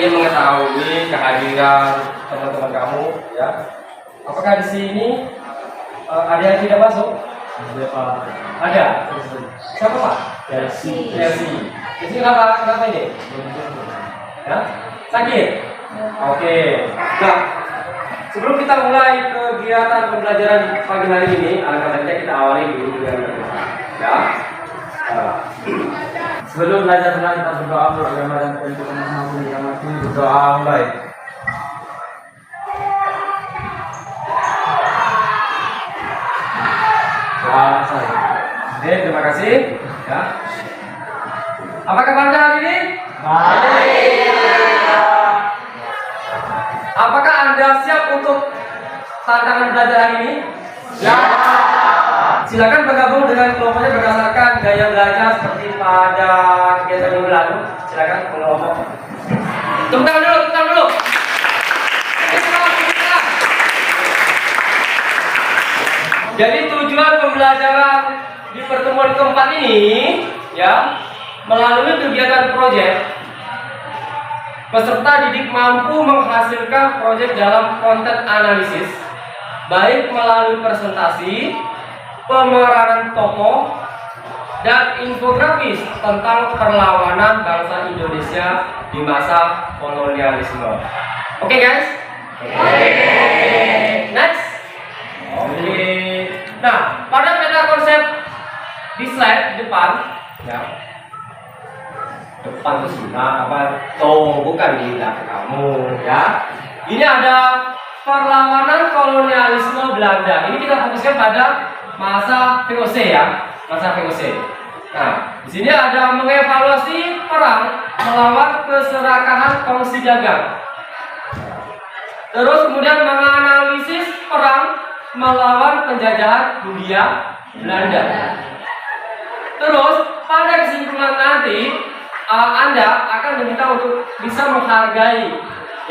ingin mengetahui kehadiran teman-teman kamu, ya. Apakah di sini ada yang tidak masuk? Ada Pak. Ada. Siapa Pak? Chelsea. Di sini kenapa ini? Ya? Sakit? Oke. Nah, sebelum kita mulai kegiatan pembelajaran pagi hari ini, alangkah baiknya kita awali dulu dengan berdoa. Ya. Sebelum belajar tenang kita berdoa untuk agama dan untuk mengampuni yang mati. Berdoa mulai. Doa saya. Oke, terima kasih. Ya. Apa kabar hari ini? Baik. Apakah Anda siap untuk tantangan belajar hari ini? Ya. Silakan bergabung dengan kelompoknya berdasarkan gaya belajar seperti pada kegiatan minggu lalu. Silakan kelompok. Tepuk tangan dulu. Jadi tujuan pembelajaran di pertemuan keempat ini, ya, melalui kegiatan proyek, peserta didik mampu menghasilkan proyek dalam konten analisis, baik melalui presentasi, pemeranan tokoh, dan infografis tentang perlawanan bangsa Indonesia di masa kolonialisme. Oke, guys? Next. Oke. Nah, pada peta konsep di slide depan, ya. Depan itu sudah apa? Tuh, bukan di belakang kamu, ya. Ini ada perlawanan kolonialisme Belanda. Ini kita fokuskan pada masa VOC, ya, masa VOC. Nah, di sini ada mengevaluasi perang melawan keserakahan kongsi dagang. Terus kemudian menganalisis perang melawan penjajahan Hindia Belanda. Terus pada kesimpulan nanti Anda akan diminta untuk bisa menghargai,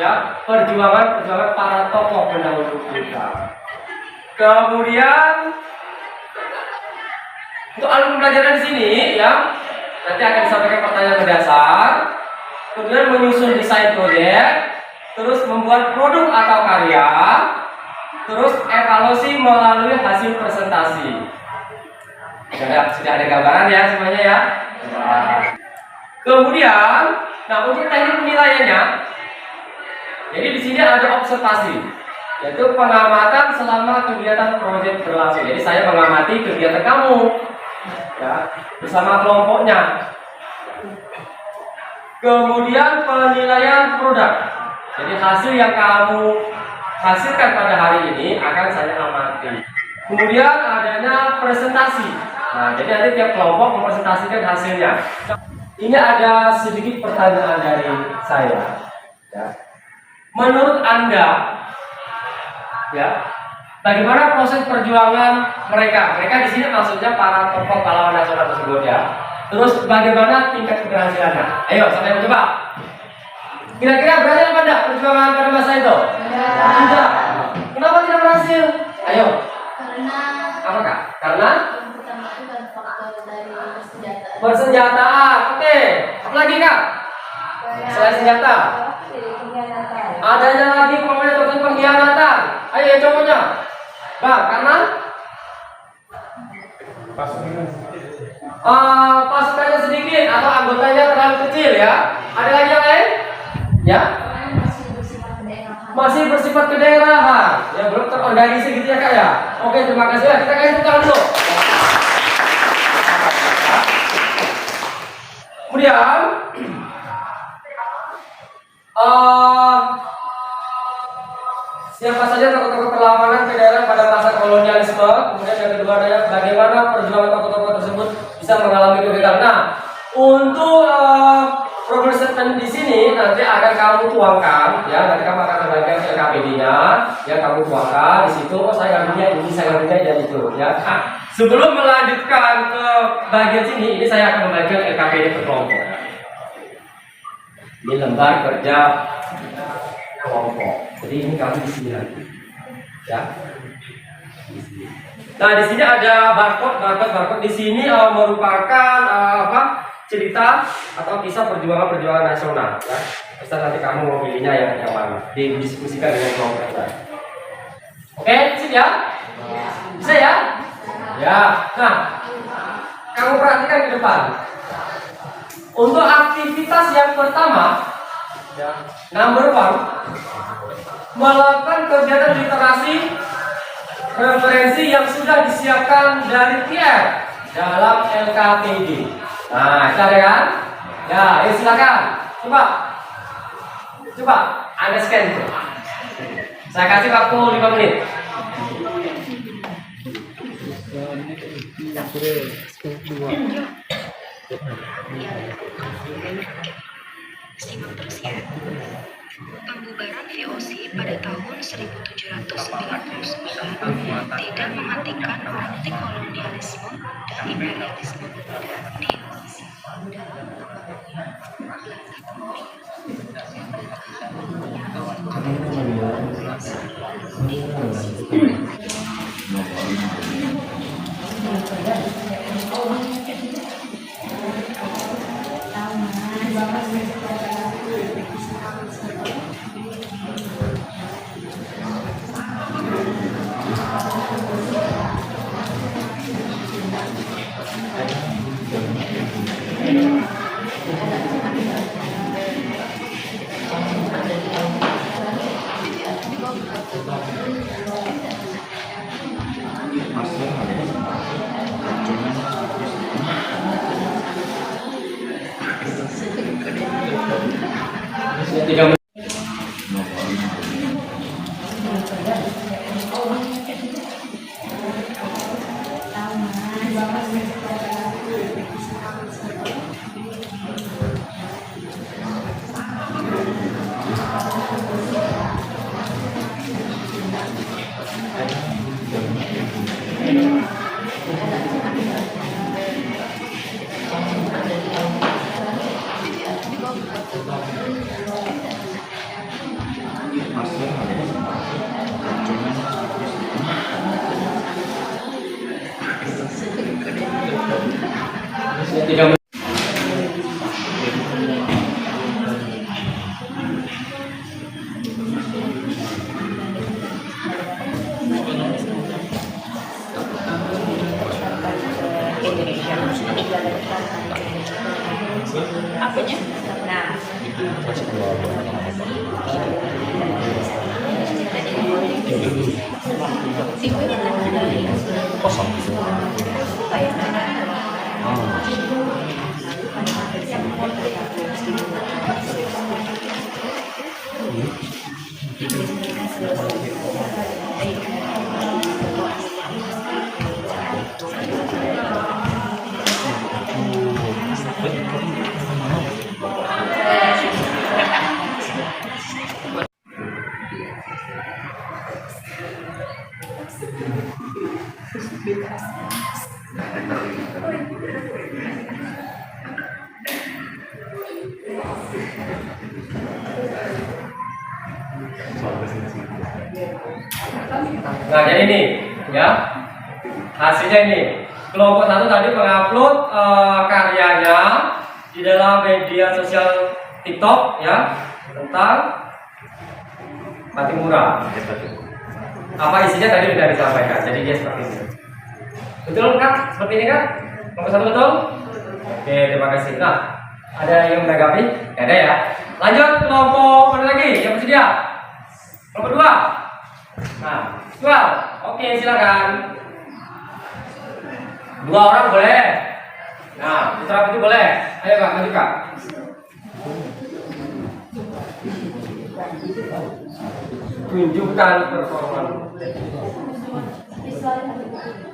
ya, perjuangan para tokoh pendahulu kita. Kemudian untuk alur pembelajaran di sini, ya, nanti akan disampaikan pertanyaan mendasar, kemudian menyusun desain proyek, terus membuat produk atau karya, terus evaluasi melalui hasil presentasi. Sudah ada gambaran ya semuanya, ya. Kemudian, nah, untuk teknik penilaiannya, jadi di sini ada observasi, yaitu pengamatan selama kegiatan proyek berlangsung. Jadi saya mengamati kegiatan kamu, ya, bersama kelompoknya. Kemudian penilaian produk. Jadi hasil yang kamu hasilkan pada hari ini akan saya amati. Kemudian adanya presentasi. Nah, jadi nanti tiap kelompok mempresentasikan hasilnya. Ini ada sedikit pertanyaan dari saya. Ya. Menurut Anda, ya, bagaimana proses perjuangan mereka? Mereka di sini maksudnya para tokoh pahlawan nasional tersebut, ya. Terus bagaimana tingkat keberhasilannya? Ayo, sampai mencoba. Kira-kira berhasil apa enggak perjuangan pada masa itu? Tidak. Kenapa tidak berhasil? Ayo. Karena Apakah? Karena yang pertama itu kan faktor dari persenjataan. persenjataan. Oke. Apa lagi, Kak? Selain senjata. Adanya lagi pengkhianatan. Ayo ya, contohnya. Bang, karena pasukannya sedikit atau anggotanya terlalu kecil, ya. Ada lagi yang lain? Ya. Masih bersifat kedaerahan. Ya, belum terorganisir gitu, ya, Kak, ya. Oke, terima kasih, ya. Kita kasih tepuk tangan dulu. Kemudian siapa saja tokoh-tokoh perlawanan ke daerah pada masa kolonialisme. Kemudian yang kedua adalah bagaimana perjuangan tokoh-tokoh tersebut bisa mengalami kegagalan. Nah, untuk problem statement di sini nanti akan kamu tuangkan, ya. Nanti kamu akan membagikan LKPD-nya, ya, kamu tuangkan di situ. Oh, saya ngambilnya ini, saya ngambilnya dan itu, ya. Nah, sebelum melanjutkan ke bagian sini, ini saya akan membagikan LKPD ke kelompok. Ini lembar kerja kelompok. Jadi ini kamu di sini lagi, ya. Nah, di sini ada barcode di sini merupakan cerita atau kisah perjuangan nasional, ya. Terserah nanti kamu mau pilihnya yang mana. Didiskusikan dengan kelompok kita. Oke, sip ya? Bisa ya? Ya. Nah, kamu perhatikan ke depan. Untuk aktivitas yang pertama, ya, number 1, melakukan kegiatan literasi referensi yang sudah disiapkan dari PR dalam LKPD. Nah, kita ada kan? Ya, silakan. Coba, Anda scan itu. Saya kasih waktu 5 menit. Pembubaran VOC pada tahun 1799 tidak menghentikan praktik kolonialisme dan imperialisme di Indonesia. Tiga menit. Tiga menit. Apanya? Nah, Nah, jadi ini ya hasilnya ini. Kelompok 1 tadi mengupload karyanya di dalam media sosial TikTok ya tentang Patimura. Apa isinya tadi sudah disampaikan. Jadi dia seperti ini. Betul kan? Seperti ini kan? Kelompok 1 betul? Oke, terima kasih. Nah, ada yang menanggapi? Ada ya. Lanjut kelompok mana lagi yang bersedia? Kelompok 2. Nah, visual. Oke, silakan. 2 orang boleh. Nah, putra itu boleh. Ayo Kak, maju Kak. Tunjukkan performa.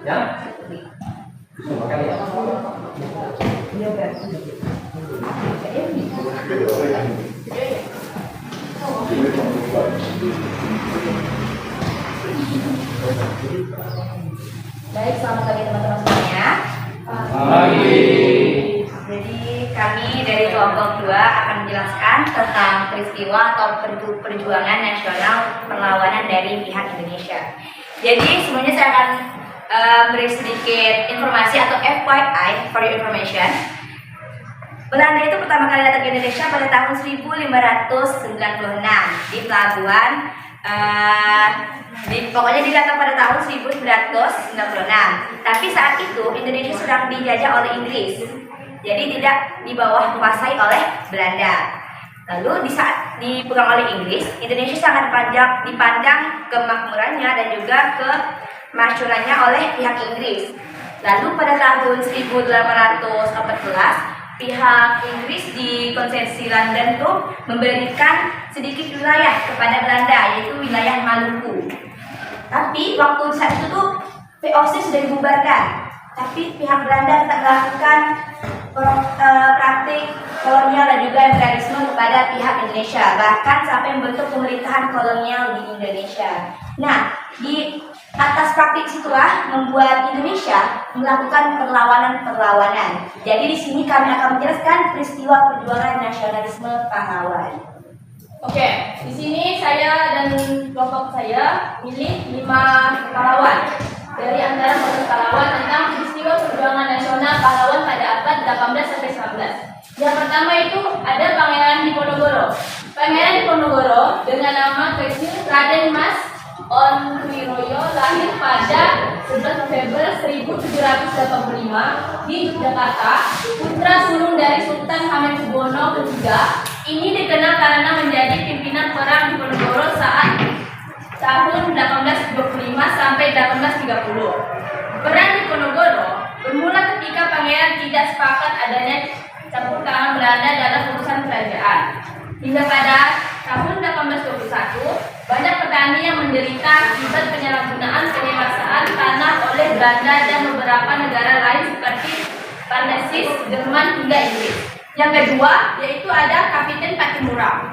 Ya? Makan ya. Baik, selamat pagi teman-teman semuanya. Pagi. Jadi kami dari kelompok 2 akan menjelaskan tentang peristiwa atau perjuangan nasional perlawanan dari pihak Indonesia. Jadi sebelumnya saya akan beri sedikit informasi atau FYI for your information. Belanda itu pertama kali datang ke Indonesia pada tahun 1596 di pelabuhan pokoknya dia datang pada tahun 1996. Tapi saat itu Indonesia sedang dijajah oleh Inggris. Jadi tidak di bawah kuasai oleh Belanda. Lalu di saat dipegang oleh Inggris, Indonesia sangat dipandang kemakmurannya dan juga kemasyurannya oleh pihak Inggris. Lalu pada tahun 1814 pihak Inggris di konsesi London itu memberikan sedikit wilayah kepada Belanda, yaitu wilayah Maluku. Tapi waktu saat itu tuh VOC sudah dibubarkan, tapi pihak Belanda tetap melakukan praktik kolonial dan juga imperialisme kepada pihak Indonesia, bahkan sampai membentuk pemerintahan kolonial di Indonesia. Nah, di atas praktik situlah membuat Indonesia melakukan perlawanan. Jadi di sini kami akan menjelaskan peristiwa perjuangan nasionalisme pahlawan. Oke, di sini saya dan kelompok saya milih 5 pahlawan dari antara pahlawan tentang peristiwa perjuangan nasional pahlawan pada abad 18 sampai 19. Yang pertama itu ada Pangeran Diponegoro. Pangeran Diponegoro dengan nama kecil Raden Mas Onwiroyo lahir pada 11 November 1785 di Jakarta, putra sulung dari Sultan Hamengkubuwono III. Ini dikenal karena menjadi pimpinan perang Diponegoro saat tahun 1825 sampai 1830. Perang Diponegoro bermula ketika pangeran tidak sepakat adanya campur tangan Belanda dalam urusan kerajaan. Hingga pada tahun 1821, banyak petani yang menderita akibat penyalahgunaan penguasaan tanah oleh Belanda dan beberapa negara lain seperti Prancis, Jerman hingga Inggris. Yang kedua yaitu ada Kapiten Patimura.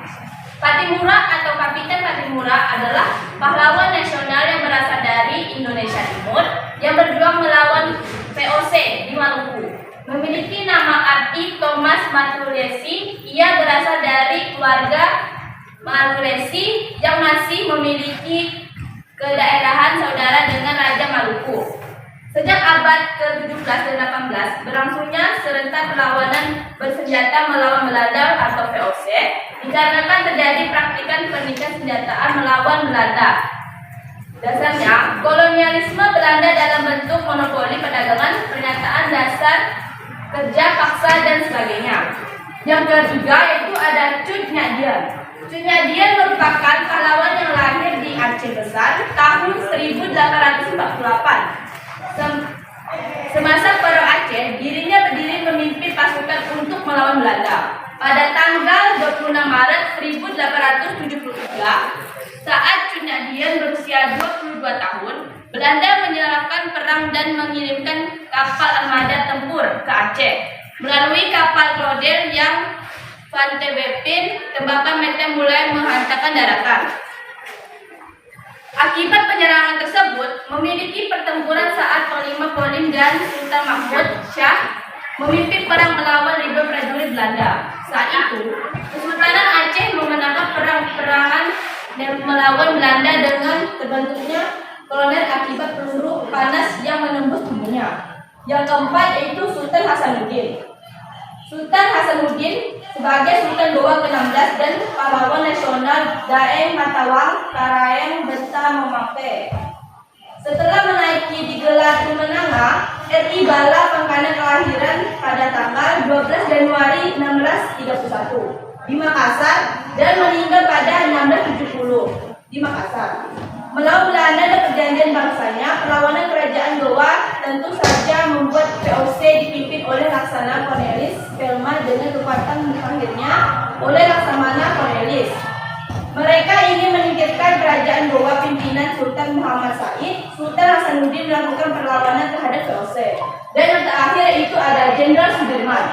Patimura atau Kapiten Patimura adalah pahlawan nasional yang berasal dari Indonesia Timur yang berjuang melawan VOC di Maluku. Memiliki nama arti Thomas Matulesi, ia berasal dari keluarga Malulesi yang masih memiliki kedaerahan saudara dengan Raja Maluku. Sejak abad ke-17 dan 18, berlangsungnya serentak perlawanan bersenjata melawan Belanda atau VOC dikarenakan terjadi praktikan pernikahan senjataan melawan Belanda. Dasarnya, kolonialisme Belanda dalam bentuk monopoli perdagangan, pernyataan dasar, kerja paksa, dan sebagainya. Yang ketiga yaitu ada Cut Nyadien. Cut Nyadien merupakan pahlawan yang lahir di Aceh Besar tahun 1848. Semasa perang Aceh, dirinya berdiri memimpin pasukan untuk melawan Belanda. Pada tanggal 26 Maret 1873, saat Cut Nyadien berusia 22 tahun, Belanda menyerahkan perang dan mengirimkan kapal armada tempur ke Aceh. Melalui kapal Crodel yang Van Tewepin, tembakan Mete mulai menghantarkan daratan. Akibat penyerangan tersebut, memiliki pertempuran saat Panglima Polim dan Sultan Mahmud Shah memimpin perang melawan ribuan prajurit Belanda. Saat itu, Kesultanan Aceh memenangkan perang-perangan dan melawan Belanda dengan terbentuknya kolonel akibat peluru panas yang menembus tubuhnya. Yang keempat yaitu Sultan Hasanuddin. Sultan Hasanuddin sebagai Sultan Goa ke-16 dan pahlawan nasional Daeng Matawang Karaeng Beta Memape. Setelah menaiki di gelar Menanga, RI Bala Pangkana kelahiran pada tanggal 12 Januari 1631 di Makassar dan meninggal pada 1670 di Makassar. Melawan Belanda dan perjanjian bangsanya, perlawanan kerajaan Goa tentu saja membuat VOC dipimpin oleh Laksana Cornelis Pelma dengan kekuatan akhirnya oleh Laksamana Cornelis. Mereka ingin menyingkirkan kerajaan Goa pimpinan Sultan Muhammad Said. Sultan Hasanuddin melakukan perlawanan terhadap VOC. Dan yang terakhir itu ada Jenderal Sudirman.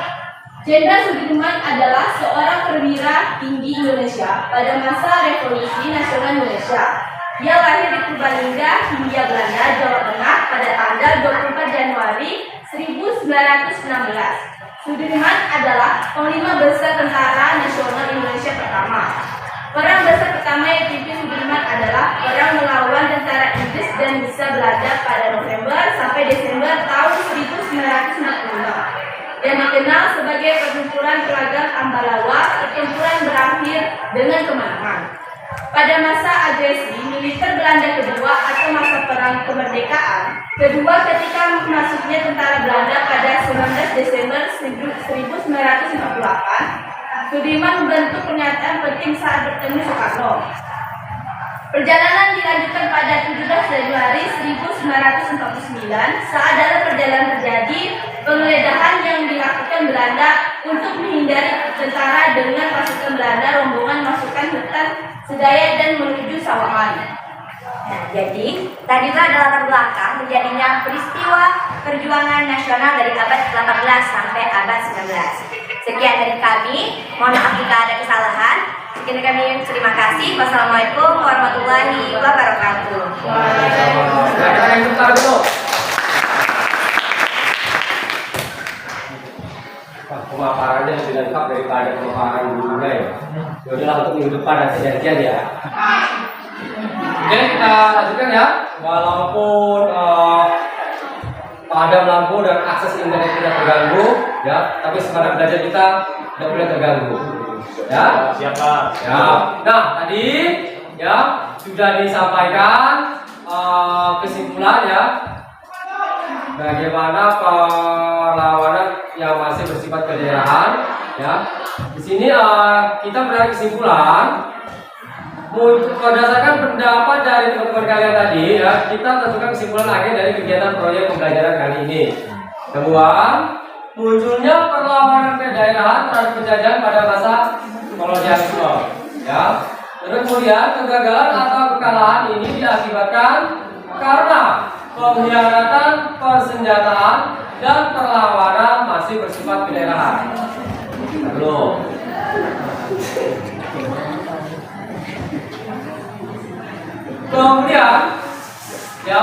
Jenderal Sudirman adalah seorang perwira tinggi Indonesia pada masa Revolusi Nasional Indonesia. Ia lahir di Purbalingga, Hindia Belanda, Jawa Tengah pada tanggal 24 Januari 1916. Sudirman adalah Panglima Besar Tentara Nasional Indonesia pertama. Perang besar pertama yang dipimpin Sudirman adalah perang melawan tentara Inggris dan bisa Belanda pada November sampai Desember tahun 1945. yang dikenal sebagai pertempuran Pelagan Ambalawa. Pertempuran berakhir dengan kemenangan. Pada masa agresi militer Belanda kedua atau masa perang kemerdekaan kedua ketika masuknya tentara Belanda pada 19 Desember 1948, Sudirman membentuk pernyataan penting saat bertemu Soekarno. Perjalanan dilanjutkan pada 17 Januari 1949 saat dalam perjalanan terjadi penggeledahan yang dilakukan Belanda untuk menghindari tentara dengan pasukan Belanda. Rombongan masukkan hutan Sedaya dan menuju Sawangan. Nah, jadi tadi itu adalah latar belakang terjadinya peristiwa perjuangan nasional dari abad 18 sampai abad 19. Sekian dari kami. Mohon maaf jika ada kesalahan. Sekian dari kami. Terima kasih. Wassalamualaikum warahmatullahi wabarakatuh. Kita yang tepuk dulu. Pemaparannya lebih lengkap daripada pemaparan dulunya ya. Yaudahlah, untuk minggu depan ada janjian ya. Oke, kita lanjutkan ya. Walaupun padam lampu dan akses internet tidak terganggu ya, tapi semangat belajar kita tidak boleh terganggu. Ya, Siapa? ya. Nah, tadi ya sudah disampaikan kesimpulan ya. Bagaimana perlawanan yang masih bersifat kedaerahan ya. Di sini kita menarik kesimpulan berdasarkan pendapat dari teman-teman kalian tadi ya, kita tentukan kesimpulan akhir dari kegiatan proyek pembelajaran kali ini. Kedua, munculnya perlawanan kedaerahan terhadap penjajahan pada masa kolonialisme ya. Terus kemudian kegagalan atau kekalahan ini diakibatkan karena pengkhianatan persenjataan dan perlawanan masih bersifat kedaerahan. Belum. Kemudian, ya,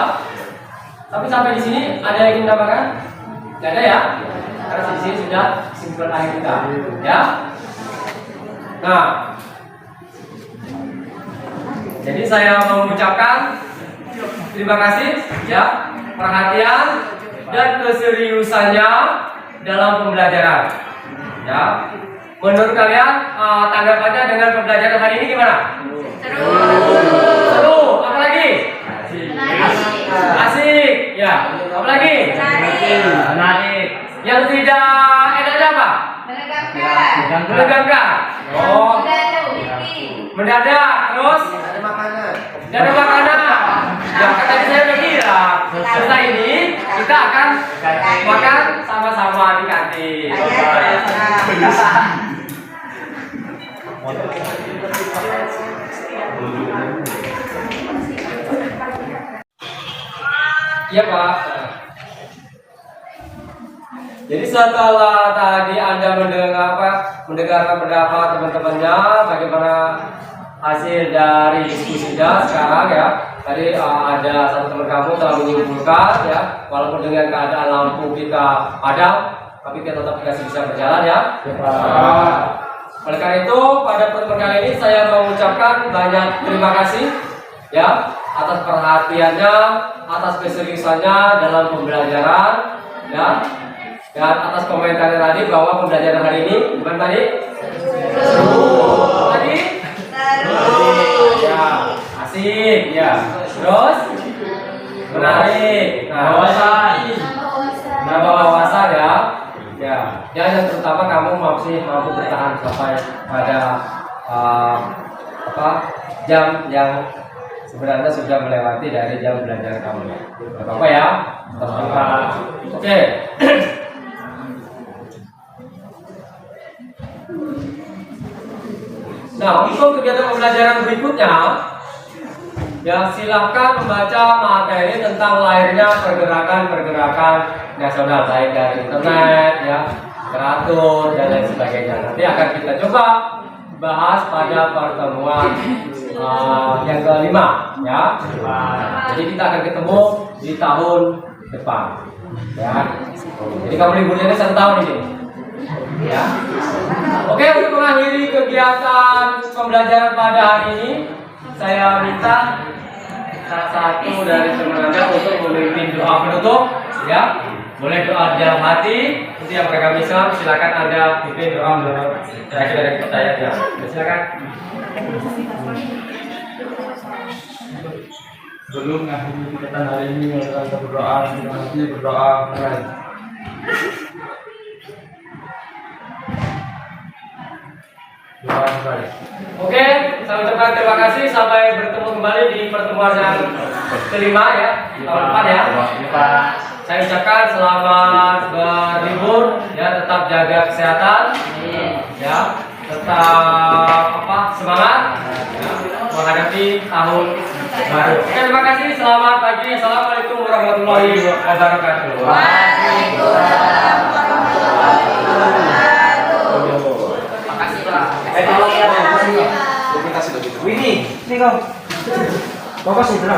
tapi sampai di sini ada yang ingin menambahkan? Tidak ada ya? Karena di sini sudah kesimpulan akhir kita, ya. Nah, jadi saya mengucapkan terima kasih ya, perhatian dan keseriusannya dalam pembelajaran. Ya, menurut kalian tanggapannya dengan pembelajaran hari ini gimana? Seru. Apa lagi? Asik. Ya. Apa lagi? Menarik. Yang tidak enaknya apa? Menegangkan. Oh. Mendadak. Terus? Dan ada makanan. Ya, kan tadi saya udah bilang. Setelah ini kita akan makan sama-sama di kantin. Iya Pak. Jadi setelah tadi Anda mendengarkan pendapat teman-temannya, bagaimana hasil dari diskusi sekarang ya. Tadi ada satu teman kamu telah menyimpulkan ya, walaupun dengan keadaan lampu kita padam, tapi kita tetap masih bisa berjalan ya. Oleh karena itu pada pertemuan kali ini saya mengucapkan banyak terima kasih ya atas perhatiannya, atas keseriusannya dalam pembelajaran ya, dan atas komentarnya tadi bahwa pembelajaran hari ini bukan tadi tadi ya asik ya, terus menarik, nambah wawasan ya. Ya, yang terutama kamu masih mampu bertahan sampai pada jam yang sebenarnya sudah melewati dari jam belajar kamu. Apa ya? Oke. Nah, untuk kegiatan pembelajaran berikutnya, ya silakan membaca materi tentang lahirnya pergerakan-pergerakan nasional baik dari internet, ya, teratur dan lain sebagainya. Nanti akan kita coba bahas pada pertemuan yang kelima, ya. Jadi kita akan ketemu di tahun depan, ya. Jadi kamu liburnya ini 1 tahun ini, ya. Oke, untuk mengakhiri kegiatan pembelajaran pada hari ini, saya minta salah satu dari teman Anda untuk memimpin doa penutup, ya. Boleh doa di dalam hati. Itu yang beragam Islam. Silakan Anda pimpin doa menurut terakhir dari pertanyaannya. Silakan. Sebelum mengakhiri kegiatan hari ini, kita berdoa, berdoa mulai. Doa mulai. Oke, saya ucapkan terima kasih. Sampai bertemu kembali di pertemuan yang kelima ya, tahun depan ya. Saya ucapkan selamat berlibur ya, tetap jaga kesehatan ya, tetap semangat ya, menghadapi tahun baru. Oke, terima kasih. Selamat pagi. Assalamualaikum warahmatullahi wabarakatuh. Waalaikumsalam warahmatullahi wabarakatuh. Makasih Pak. Terima kasih. Ini kau. Kau kasih